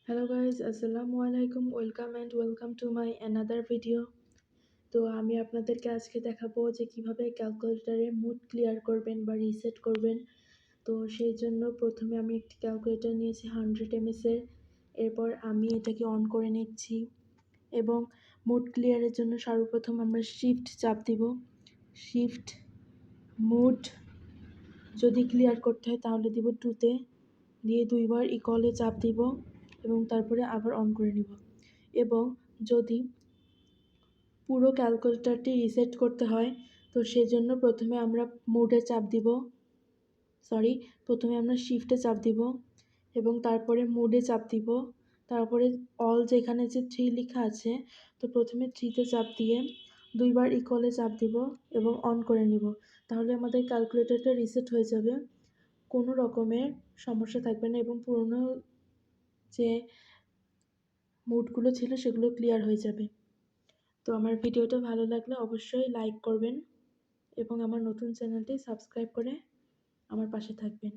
Hello guys, আসসালামু আলাইকুম, welcome to my another video. তো আমি আপনাদেরকে আজকে দেখাবো যে কিভাবে ক্যালকুলেটরে মুড ক্লিয়ার করবেন বা রিসেট করবেন। তো সেই জন্য প্রথমে আমি একটি ক্যালকুলেটর নিয়েছি 100 mAh এর। এরপর আমি এটাকে অন করে নিচ্ছি এবং মুড ক্লিয়ারের জন্য সর্বপ্রথম আমরা শিফট চাপ দিব। শিফট মুড যদি ক্লিয়ার করতে হয় তাহলে দিব 2-তে, দিয়ে 2বার ইকুয়ালে চাপ দিব এবং তারপরে আবার অন করে নিব। এবং যদি পুরো ক্যালকুলেটরটি রিসেট করতে হয় তো সেজন্য প্রথমে আমরা শিফটে চাপ দিব এবং তারপরে মোডে চাপ দিব। তারপরে অল যেখানে যে 3 লেখা আছে, তো প্রথমে 3-তে চাপ দিয়ে 2বার ইকুয়ালে চাপ দিব এবং অন করে নিব। তাহলে আমাদের ক্যালকুলেটরটা রিসেট হয়ে যাবে, কোনো রকমের সমস্যা থাকবে না এবং পুরনো যে মুডগুলো ছিল সেগুলো ক্লিয়ার হয়ে যাবে। তো আমার ভিডিওটা ভালো লাগলে অবশ্যই লাইক করবেন এবং আমার নতুন চ্যানেলটি সাবস্ক্রাইব করে আমার পাশে থাকবেন।